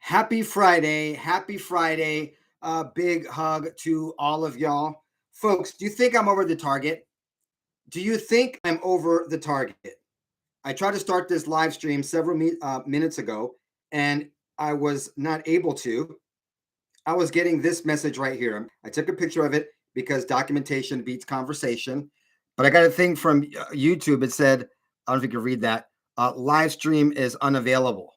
Happy Friday. Happy Friday. Big hug to all of y'all. Folks, do you think I'm over the target? Do you think I'm over the target? I tried to start this live stream several minutes ago, and I was not able to. I was getting this message right here. I took a picture of it because documentation beats conversation. But I got a thing from YouTube. It said, I don't know if you can read that, live stream is unavailable.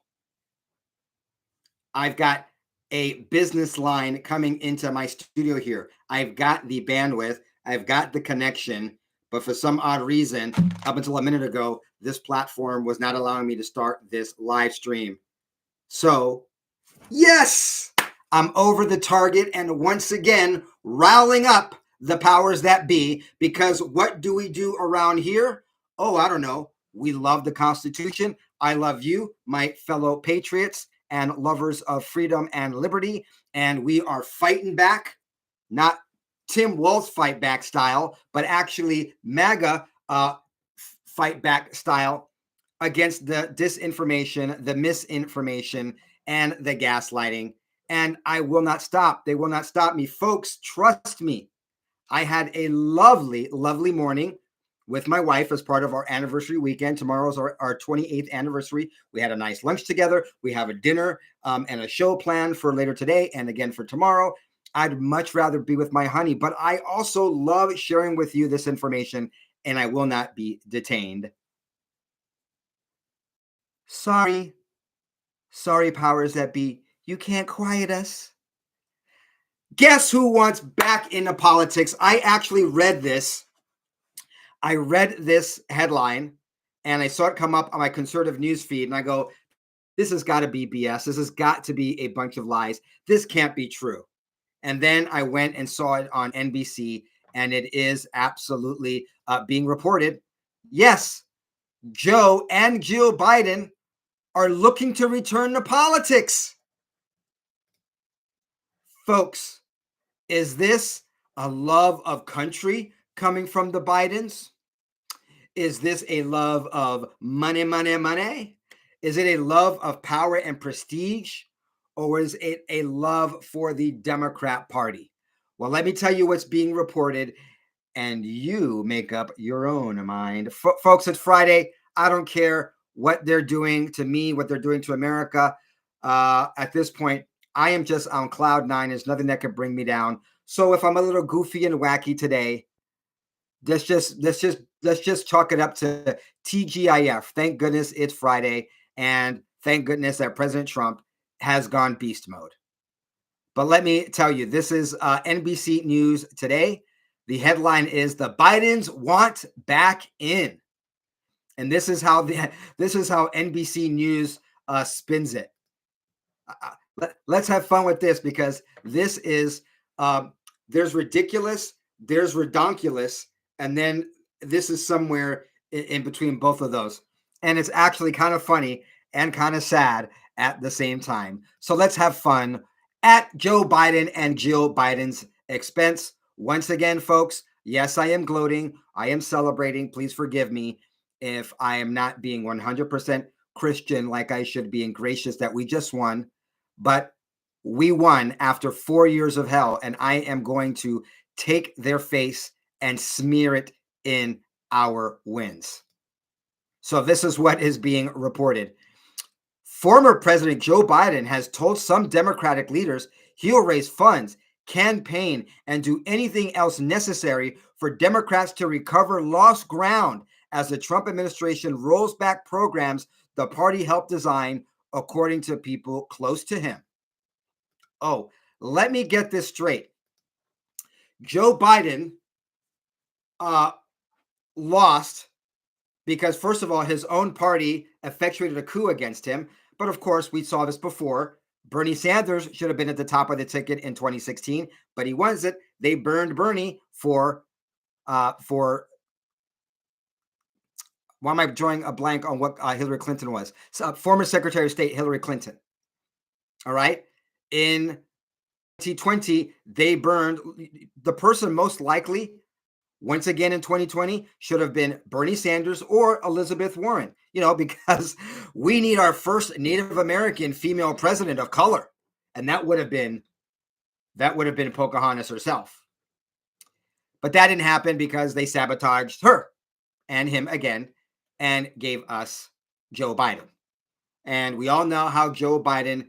I've got a business line coming into my studio here. I've got the bandwidth, I've got the connection, but for some odd reason, up until a minute ago, this platform was not allowing me to start this live stream. So, yes, I'm over the target and once again, riling up the powers that be, because what do we do around here? Oh, I don't know. We love the Constitution. I love you, my fellow patriots and lovers of freedom and liberty. And we are fighting back, not Tim Walz fight back style, but actually MAGA fight back style against the disinformation, the misinformation, and the gaslighting. And I will not stop. They will not stop me. Folks, trust me. I had a lovely, lovely morning with my wife as part of our anniversary weekend. Tomorrow's our 28th anniversary. We had a nice lunch together. We have a dinner and a show planned for later today and again for tomorrow. I'd much rather be with my honey, but I also love sharing with you this information, and I will not be detained. Sorry, powers that be, you can't quiet us. Guess who wants back into politics? I actually read this. I read this headline and I saw it come up on my conservative news feed, and I go, this has got to be BS. This has got to be a bunch of lies. This can't be true. And then I went and saw it on NBC, and it is absolutely being reported. Yes, Joe and Jill Biden are looking to return to politics. Folks, is this a love of country coming from the Bidens? Is this a love of money, money, money? Is it a love of power and prestige? Or is it a love for the Democrat Party? Well, let me tell you what's being reported, and you make up your own mind. Folks, it's Friday. I don't care what they're doing to me, what they're doing to America. At this point, I am just on cloud nine. There's nothing that can bring me down. So if I'm a little goofy and wacky today, let's just chalk it up to TGIF. Thank goodness it's Friday, and thank goodness that President Trump has gone beast mode. But let me tell you, this is NBC News today. The headline is "The Bidens Want Back In," and this is how NBC News spins it. Let's have fun with this, because this is there's ridiculous, there's redonkulous, and then this is somewhere in between both of those. And it's actually kind of funny and kind of sad at the same time. So let's have fun at Joe Biden and Jill Biden's expense. Once again, folks, yes, I am gloating. I am celebrating. Please forgive me if I am not being 100% Christian like I should be, and gracious that we just won. But we won after 4 years of hell, and I am going to take their face and smear it in our wins. So this is what is being reported. Former President Joe Biden has told some Democratic leaders he'll raise funds, campaign, and do anything else necessary for Democrats to recover lost ground as the Trump administration rolls back programs the party helped design, according to people close to him. Oh, let me get this straight. Joe Biden lost because, first of all, his own party effectuated a coup against him. But of course, we saw this before. Bernie Sanders should have been at the top of the ticket in 2016, but he wasn't. They burned Bernie for why am I drawing a blank on what Hillary Clinton was? So, former Secretary of State Hillary Clinton. All right. In 2020, they burned the person most likely once again in 2020 should have been Bernie Sanders or Elizabeth Warren, because we need our first Native American female president of color. And that would have been Pocahontas herself. But that didn't happen because they sabotaged her and him again and gave us Joe Biden. And we all know how Joe Biden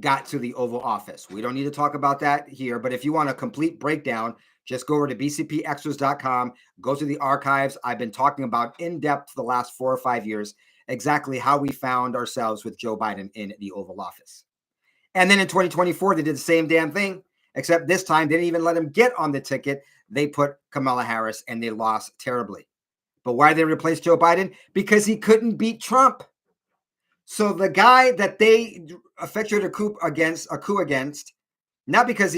got to the Oval Office. We don't need to talk about that here, but if you want a complete breakdown, just go over to bcpextras.com, go to the archives. I've been talking about in depth the last 4 or 5 years, exactly how we found ourselves with Joe Biden in the Oval Office. And then in 2024, they did the same damn thing, except this time they didn't even let him get on the ticket. They put Kamala Harris and they lost terribly. But why did they replace Joe Biden? Because he couldn't beat Trump. So the guy that they effectuated a coup against, not because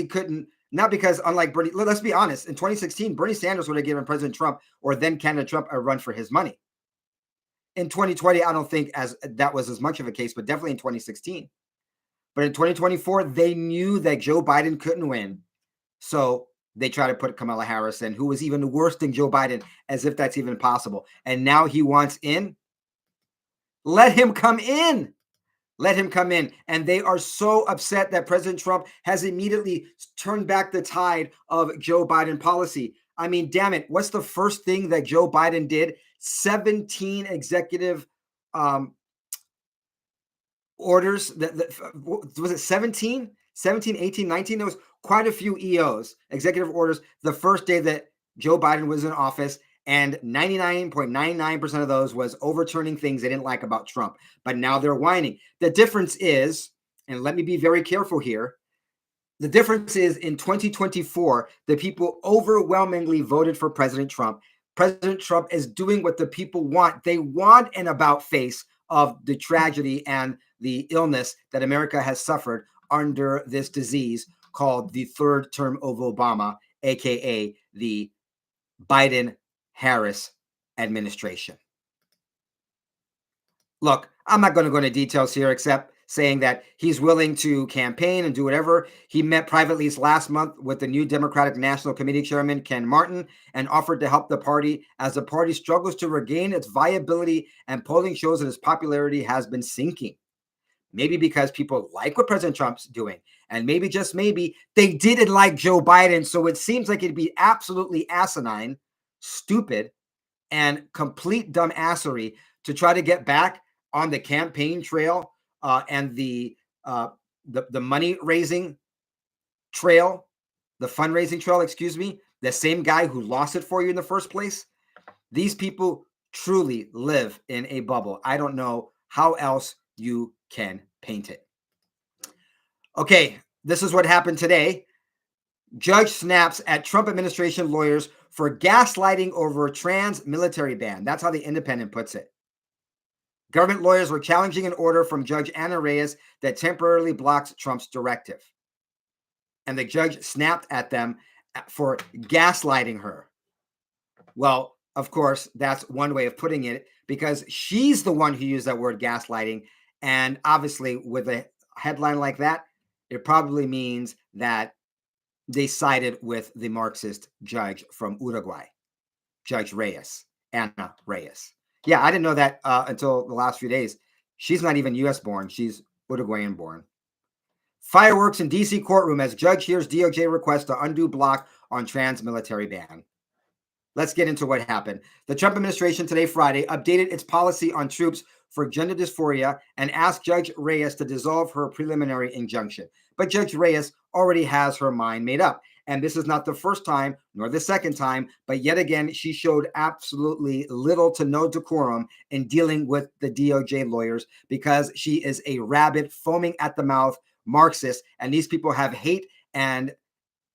unlike Bernie, let's be honest, in 2016, Bernie Sanders would have given President Trump or then candidate Trump a run for his money. In 2020, I don't think that was as much of a case, but definitely in 2016. But in 2024, they knew that Joe Biden couldn't win. So they tried to put Kamala Harris in, who was even worse than Joe Biden, as if that's even possible. And now he wants in. Let him come in. Let him come in. And they are so upset that President Trump has immediately turned back the tide of Joe Biden policy. I mean, damn it. What's the first thing that Joe Biden did? 17 executive orders. Was it 17, 18, 19? There was quite a few EOs, executive orders, the first day that Joe Biden was in office. And 99.99% of those was overturning things they didn't like about Trump. But now they're whining. The difference is, and let me be very careful here, the difference is in 2024, the people overwhelmingly voted for President Trump. President Trump is doing what the people want. They want an about face of the tragedy and the illness that America has suffered under this disease called the third term of Obama, aka the Biden-Harris administration. Look, I'm not going to go into details here except saying that he's willing to campaign and do whatever. He met privately last month with the new Democratic National Committee Chairman, Ken Martin, and offered to help the party as the party struggles to regain its viability, and polling shows that his popularity has been sinking. Maybe because people like what President Trump's doing, and maybe, just maybe, they didn't like Joe Biden, so it seems like it'd be absolutely asinine, stupid, and complete dumbassery to try to get back on the campaign trail and the money raising trail, the fundraising trail, excuse me, the same guy who lost it for you in the first place. These people truly live in a bubble. I don't know how else you can paint it. Okay, this is what happened today. Judge snaps at Trump administration lawyers for gaslighting over trans military ban. That's how the Independent puts it. Government lawyers were challenging an order from Judge Anna Reyes that temporarily blocks Trump's directive. And the judge snapped at them for gaslighting her. Well, of course, that's one way of putting it, because she's the one who used that word gaslighting. And obviously, with a headline like that, it probably means that they sided with the Marxist judge from Uruguay, Judge Reyes, Anna Reyes. Yeah, I didn't know that until the last few days. She's not even U.S. born. She's Uruguayan born. Fireworks in D.C. courtroom as judge hears DOJ request to undo block on trans military ban. Let's get into what happened. The Trump administration today, Friday, updated its policy on troops for gender dysphoria and asked Judge Reyes to dissolve her preliminary injunction. But Judge Reyes already has her mind made up. And this is not the first time, nor the second time, but yet again, she showed absolutely little to no decorum in dealing with the DOJ lawyers, because she is a rabid, foaming at the mouth Marxist. And these people have hate and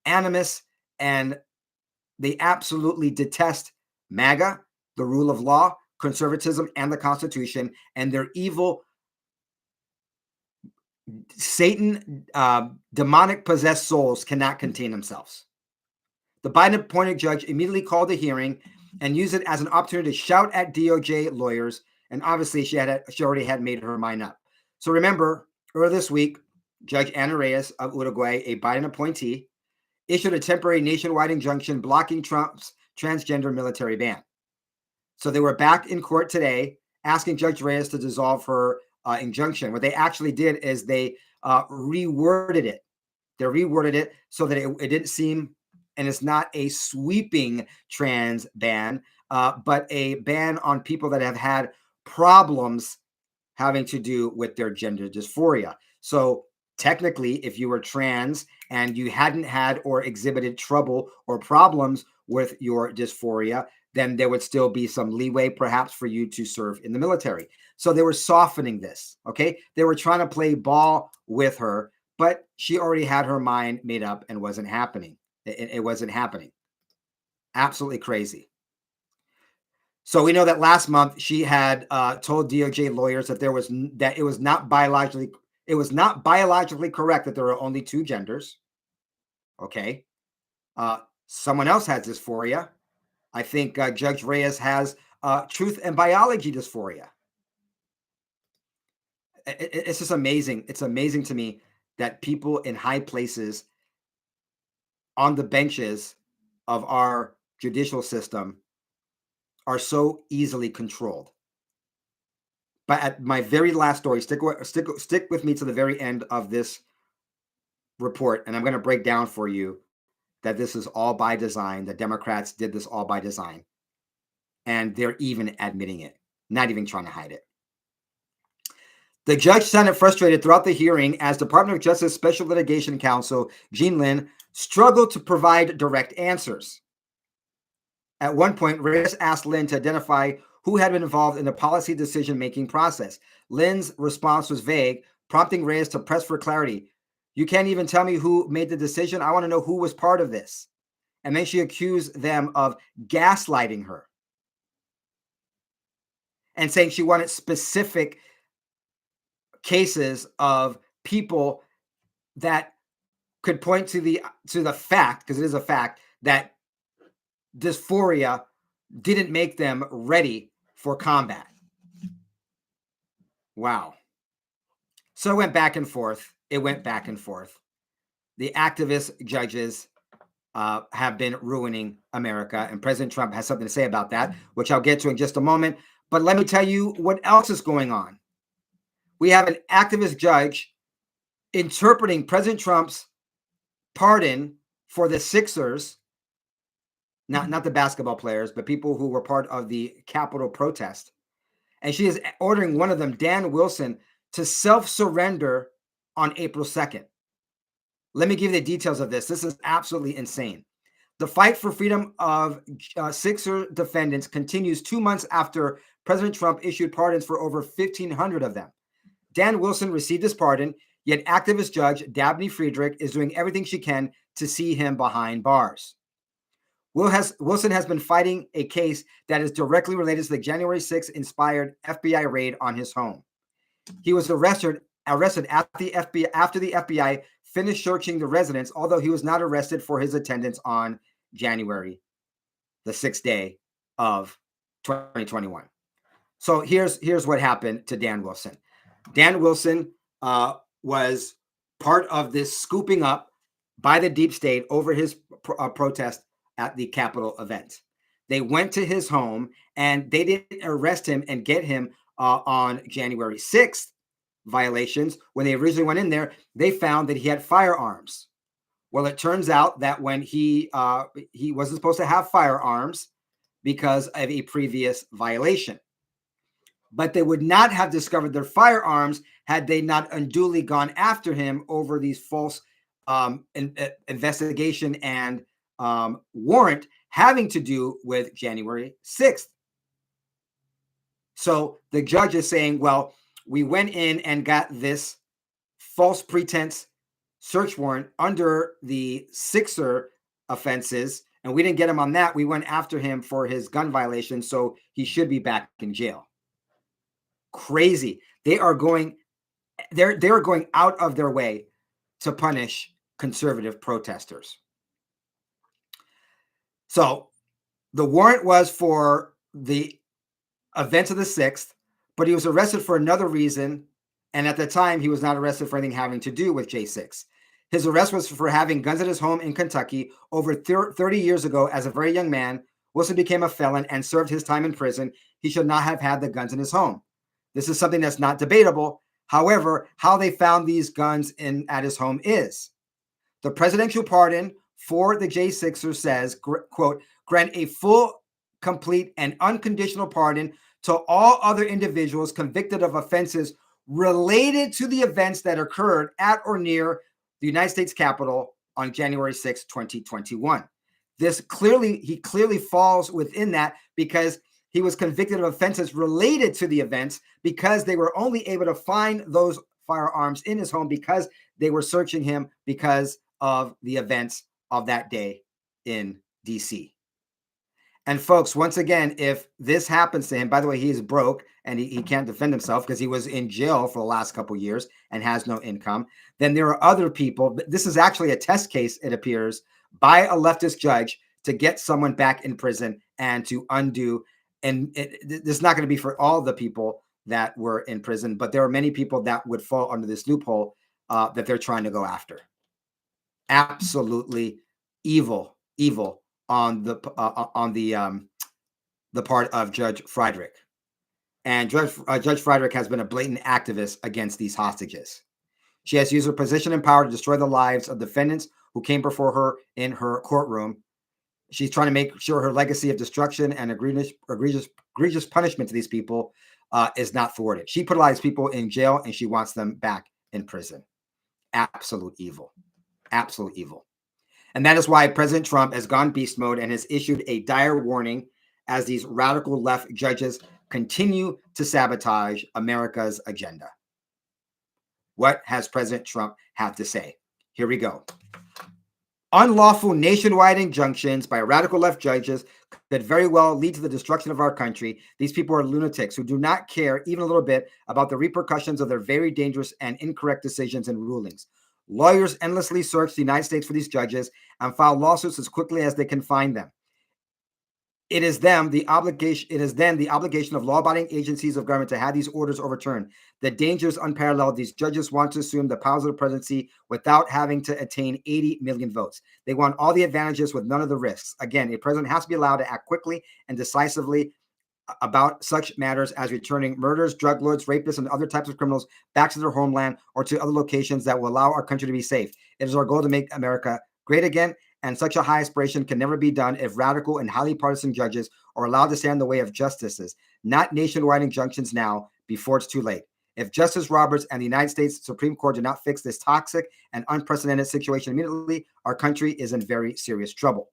animus, and they absolutely detest MAGA, the rule of law, conservatism, and the Constitution. And they're evil, Satan, demonic possessed souls cannot contain themselves. The Biden-appointed judge immediately called a hearing and used it as an opportunity to shout at DOJ lawyers. And obviously, she already had made her mind up. So remember, earlier this week, Judge Anna Reyes of Uruguay, a Biden appointee, issued a temporary nationwide injunction blocking Trump's transgender military ban. So they were back in court today asking Judge Reyes to dissolve her injunction. What they actually did is they reworded it. They reworded it so that it didn't seem, and it's not a sweeping trans ban, but a ban on people that have had problems having to do with their gender dysphoria. So technically, if you were trans and you hadn't had or exhibited trouble or problems with your dysphoria, then there would still be some leeway perhaps for you to serve in the military. So they were softening this, okay? They were trying to play ball with her, but she already had her mind made up and wasn't happening. It wasn't happening. Absolutely crazy. So we know that last month she had told DOJ lawyers that it was not biologically correct that there are only two genders. Okay. Someone else has dysphoria. I think Judge Reyes has truth and biology dysphoria. It's just amazing. It's amazing to me that people in high places on the benches of our judicial system are so easily controlled. But at my very last story, stick with me to the very end of this report, and I'm going to break down for you that this is all by design. The Democrats did this all by design, and they're even admitting it, not even trying to hide it. The judge sounded frustrated throughout the hearing as Department of Justice Special Litigation Counsel Jean Lynn struggled to provide direct answers. At one point, Reyes asked Lynn to identify who had been involved in the policy decision-making process. Lynn's response was vague, prompting Reyes to press for clarity. You can't even tell me who made the decision. I want to know who was part of this. And then she accused them of gaslighting her and saying she wanted specific cases of people that could point to the fact, because it is a fact, that dysphoria didn't make them ready for combat. Wow. So it went back and forth. It went back and forth. The activist judges have been ruining America, and President Trump has something to say about that, which I'll get to in just a moment. But let me tell you what else is going on. We have an activist judge interpreting President Trump's pardon for the Sixers, not the basketball players, but people who were part of the Capitol protest. And she is ordering one of them, Dan Wilson, to self-surrender on April 2nd. Let me give you the details of this. This is absolutely insane. The fight for freedom of Sixer defendants continues 2 months after President Trump issued pardons for over 1,500 of them. Dan Wilson received his pardon, yet activist judge Dabney Friedrich is doing everything she can to see him behind bars. Wilson has been fighting a case that is directly related to the January 6th inspired FBI raid on his home. He was arrested after the FBI finished searching the residence, although he was not arrested for his attendance on January, the 6th day of 2021. So here's what happened to Dan Wilson. Dan Wilson was part of this scooping up by the deep state over his protest at the Capitol event. They went to his home and they didn't arrest him and get him on January 6th violations. When they originally went in there, they found that he had firearms. Well, it turns out that when he wasn't supposed to have firearms because of a previous violation. But they would not have discovered their firearms had they not unduly gone after him over these false investigation and warrant having to do with January 6th. So the judge is saying, well, we went in and got this false pretense search warrant under the Sixer offenses, and we didn't get him on that. We went after him for his gun violation, so he should be back in jail. Crazy. They are going out of their way to punish conservative protesters. So the warrant was for the events of the 6th, but he was arrested for another reason. And at the time, he was not arrested for anything having to do with J6. His arrest was for having guns at his home in Kentucky over 30 years ago as a very young man Wilson became a felon and served his time in prison, he should not have had the guns in his home. This is something that's not debatable. However, how they found these guns at his home is. The presidential pardon for the J6er says, quote, grant a full, complete, and unconditional pardon to all other individuals convicted of offenses related to the events that occurred at or near the United States Capitol on January 6, 2021. He clearly falls within that because he was convicted of offenses related to the events because they were only able to find those firearms in his home because they were searching him because of the events of that day in DC. And folks, once again, if this happens to him, by the way, he is broke and he can't defend himself because he was in jail for the last couple of years and has no income, then there are other people. This is actually a test case, it appears, by a leftist judge to get someone back in prison and to undo. And this is not going to be for all the people that were in prison, but there are many people that would fall under this loophole that they're trying to go after. Absolutely evil on the part of Judge Friedrich. And Judge Friedrich has been a blatant activist against these hostages. She has used her position and power to destroy the lives of defendants who came before her in her courtroom. She's trying to make sure her legacy of destruction and egregious punishment to these people is not thwarted. She put a lot of people in jail and she wants them back in prison. Absolute evil. Absolute evil. And that is why President Trump has gone beast mode and has issued a dire warning as these radical left judges continue to sabotage America's agenda. What has President Trump have to say? Here we go. Unlawful nationwide injunctions by radical left judges could very well lead to the destruction of our country. These people are lunatics who do not care even a little bit about the repercussions of their very dangerous and incorrect decisions and rulings. Lawyers endlessly search the United States for these judges and file lawsuits as quickly as they can find them. It is then the obligation of law-abiding agencies of government to have these orders overturned. The danger is unparalleled. These judges want to assume the powers of the presidency without having to attain 80 million votes. They want all the advantages with none of the risks. Again, a president has to be allowed to act quickly and decisively about such matters as returning murderers, drug lords, rapists, and other types of criminals back to their homeland or to other locations that will allow our country to be safe. It is our goal to make America great again, and such a high aspiration can never be done if radical and highly partisan judges are allowed to stand in the way of justices, not nationwide injunctions now before it's too late. If Justice Roberts and the United States Supreme Court do not fix this toxic and unprecedented situation immediately, our country is in very serious trouble.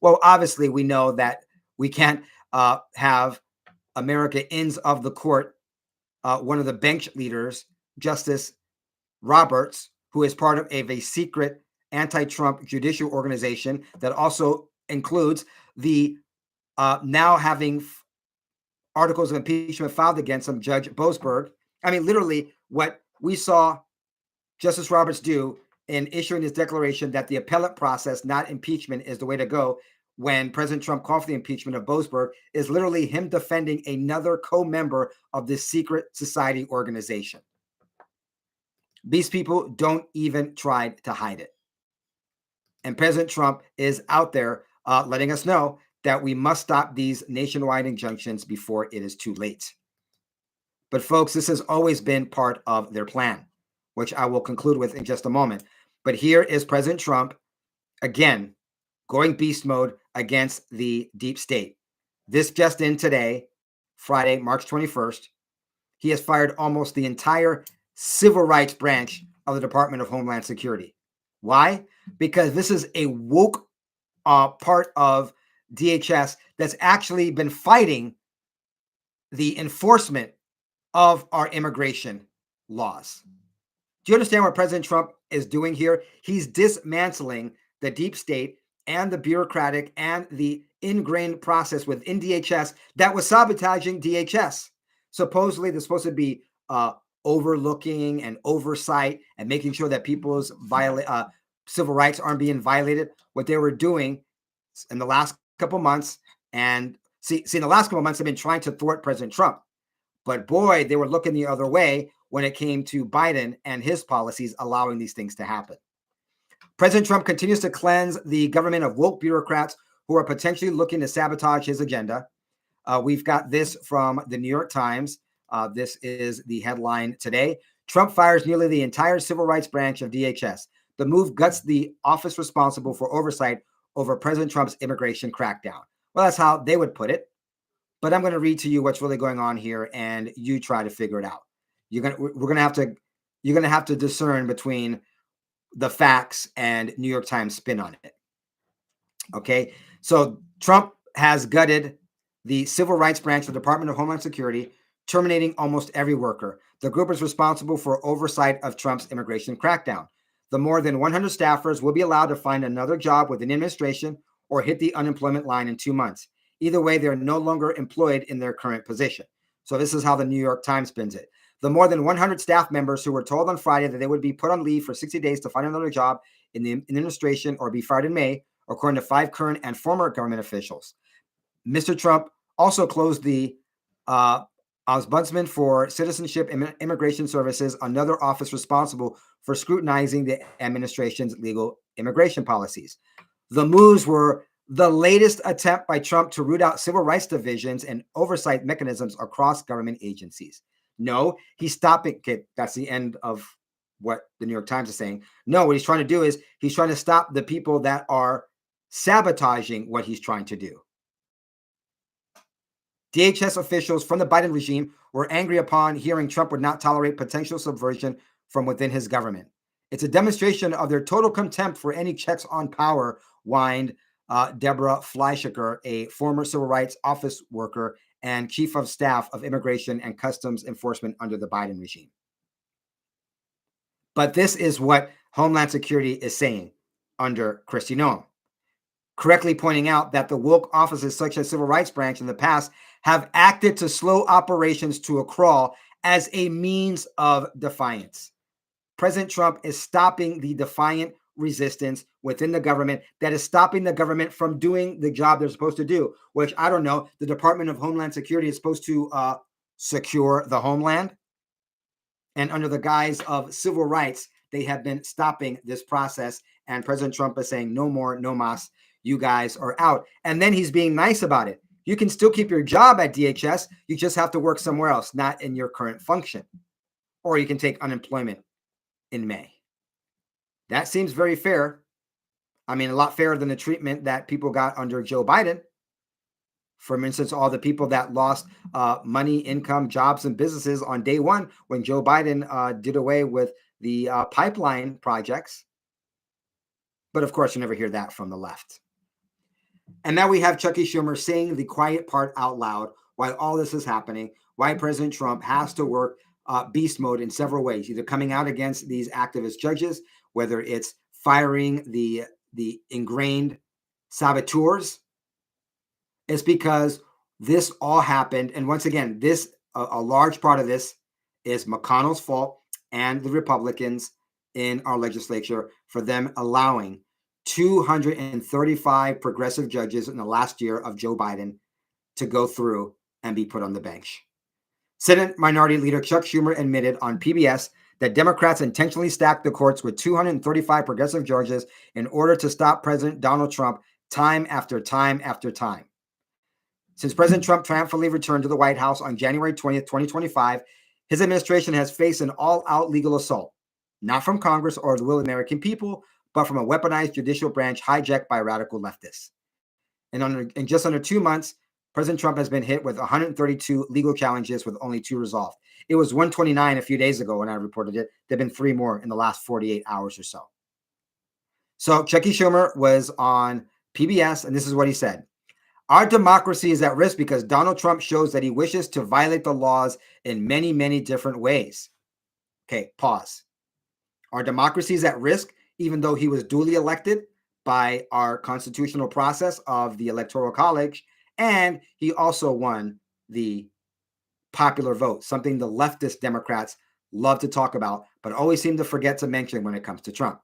Well, obviously, we know that we can't have America ends of the court, one of the bench leaders, Justice Roberts, who is part of a secret anti-Trump judicial organization that also includes the now having articles of impeachment filed against him, Judge Boasberg. I mean, literally what we saw Justice Roberts do in issuing his declaration that the appellate process, not impeachment, is the way to go when President Trump called for the impeachment of Boasberg is literally him defending another co-member of this secret society organization. These people don't even try to hide it. And President Trump is out there letting us know that we must stop these nationwide injunctions before it is too late. But folks, this has always been part of their plan, which I will conclude with in just a moment. But here is President Trump, again, going beast mode against the deep state. This just in today, Friday, March 21st, he has fired almost the entire civil rights branch of the Department of Homeland Security. Why? Because this is a woke part of DHS that's actually been fighting the enforcement of our immigration laws. Do you understand what President Trump is doing here? He's dismantling the deep state and the bureaucratic and the ingrained process within DHS that was sabotaging DHS. Supposedly, they're supposed to be overlooking and oversight and making sure that people's civil rights aren't being violated. What they were doing in the last couple months, and in the last couple months, they've been trying to thwart President Trump. But boy, they were looking the other way when it came to Biden and his policies allowing these things to happen. President Trump continues to cleanse the government of woke bureaucrats who are potentially looking to sabotage his agenda. We've got this from the New York Times. This is the headline today. Trump fires nearly the entire civil rights branch of DHS. The move guts the office responsible for oversight over President Trump's immigration crackdown. Well, that's how they would put it. But I'm going to read to you what's really going on here, and you try to figure it out. You're going to have to discern between the facts and New York Times spin on it. Okay, so Trump has gutted the civil rights branch of the Department of Homeland Security, terminating almost every worker. The group is responsible for oversight of Trump's immigration crackdown. The more than 100 staffers will be allowed to find another job within the administration or hit the unemployment line in 2 months. Either way, they're no longer employed in their current position. So this is how the New York Times spins it. The more than 100 staff members who were told on Friday that they would be put on leave for 60 days to find another job in the administration or be fired in May, according to 5 current and former government officials. Mr. Trump also closed the Ombudsman for Citizenship and Immigration Services, another office responsible for scrutinizing the administration's legal immigration policies. The moves were the latest attempt by Trump to root out civil rights divisions and oversight mechanisms across government agencies. No, he's stopping. Okay, that's the end of what the New York Times is saying. No, what he's trying to do is he's trying to stop the people that are sabotaging what he's trying to do. DHS officials from the Biden regime were angry upon hearing Trump would not tolerate potential subversion from within his government. It's a demonstration of their total contempt for any checks on power, whined Deborah Fleischer, a former civil rights office worker and chief of staff of immigration and customs enforcement under the Biden regime. But this is what Homeland Security is saying under Kristi Noem, correctly pointing out that the woke offices such as Civil Rights Branch in the past have acted to slow operations to a crawl as a means of defiance. President Trump is stopping the defiant resistance within the government that is stopping the government from doing the job they're supposed to do, which I don't know. The Department of Homeland Security is supposed to secure the homeland. And under the guise of civil rights, they have been stopping this process. And President Trump is saying, no more, no mas, you guys are out. And then he's being nice about it. You can still keep your job at DHS. You just have to work somewhere else, not in your current function. Or you can take unemployment in May. That seems very fair. I mean, a lot fairer than the treatment that people got under Joe Biden. For instance, all the people that lost money, income, jobs, and businesses on day one when Joe Biden did away with the pipeline projects. But of course, you never hear that from the left. And now we have Chucky Schumer saying the quiet part out loud while all this is happening, why President Trump has to work beast mode in several ways, either coming out against these activist judges, whether it's firing the ingrained saboteurs. It's because this all happened. And once again, a large part of this is McConnell's fault and the Republicans in our legislature for them allowing 235 progressive judges in the last year of Joe Biden to go through and be put on the bench. Senate Minority Leader Chuck Schumer admitted on PBS that Democrats intentionally stacked the courts with 235 progressive judges in order to stop President Donald Trump time after time after time. Since President Trump triumphantly returned to the White House on January 20th, 2025, his administration has faced an all-out legal assault, not from Congress or the will of the American people, but from a weaponized judicial branch hijacked by radical leftists. And in just under 2 months, President Trump has been hit with 132 legal challenges with only 2 resolved. It was 129 a few days ago when I reported it. There have been 3 more in the last 48 hours or so. So Chucky Schumer was on PBS, and this is what he said. Our democracy is at risk because Donald Trump shows that he wishes to violate the laws in many, many different ways. Okay, pause. Our democracy is at risk, even though he was duly elected by our constitutional process of the Electoral College, and he also won the popular vote, something the leftist Democrats love to talk about, but always seem to forget to mention when it comes to Trump.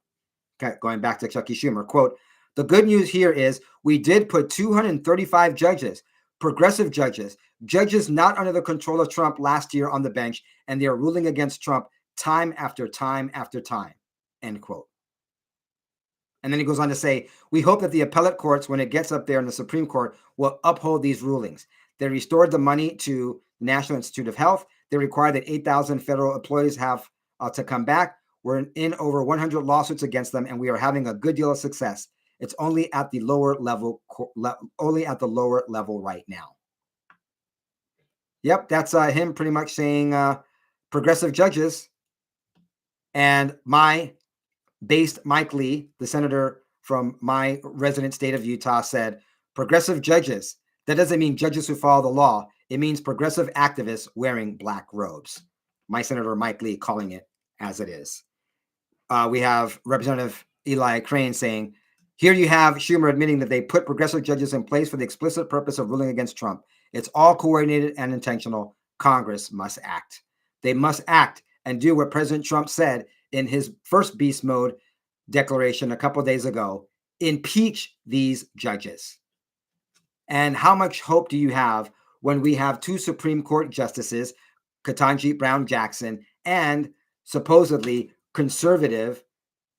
Okay, going back to Chucky Schumer, quote, the good news here is we did put 235 judges, progressive judges, judges not under the control of Trump last year on the bench, and they are ruling against Trump time after time after time, end quote. And then he goes on to say, we hope that the appellate courts, when it gets up there in the Supreme Court, will uphold these rulings. They restored the money to the National Institute of Health. They require that 8,000 federal employees have to come back. We're in over 100 lawsuits against them, and we are having a good deal of success. It's only at the lower level, right now. Yep, that's him pretty much saying progressive judges. And Mike Lee, the senator from my resident state of Utah, said, progressive judges. That doesn't mean judges who follow the law. It means progressive activists wearing black robes. My Senator Mike Lee calling it as it is. We have Representative Eli Crane saying, here you have Schumer admitting that they put progressive judges in place for the explicit purpose of ruling against Trump. It's all coordinated and intentional. Congress must act. They must act and do what President Trump said in his first beast mode declaration a couple of days ago. Impeach these judges. And how much hope do you have when we have two Supreme Court justices, Ketanji Brown Jackson and supposedly conservative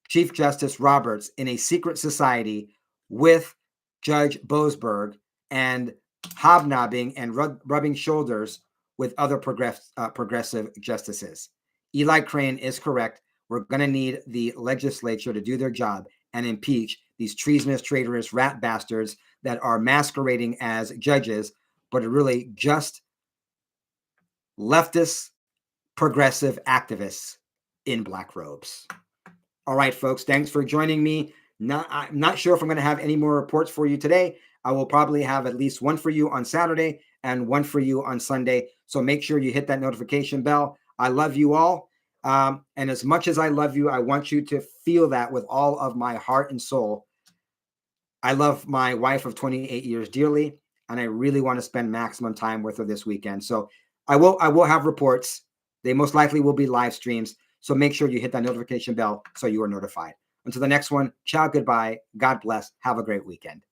Chief Justice Roberts, in a secret society with Judge Boasberg and hobnobbing and rubbing shoulders with other progressive justices? Eli Crane is correct. We're going to need the legislature to do their job and impeach these treasonous, traitorous rat bastards that are masquerading as judges, but are really just leftist, progressive activists in black robes. All right, folks, thanks for joining me. I'm not sure if I'm going to have any more reports for you today. I will probably have at least one for you on Saturday and one for you on Sunday. So make sure you hit that notification bell. I love you all. And as much as I love you, I want you to feel that with all of my heart and soul. I love my wife of 28 years dearly, and I really want to spend maximum time with her this weekend. So I will have reports. They most likely will be live streams. So make sure you hit that notification bell so you are notified. Until the next one, ciao, goodbye. God bless. Have a great weekend.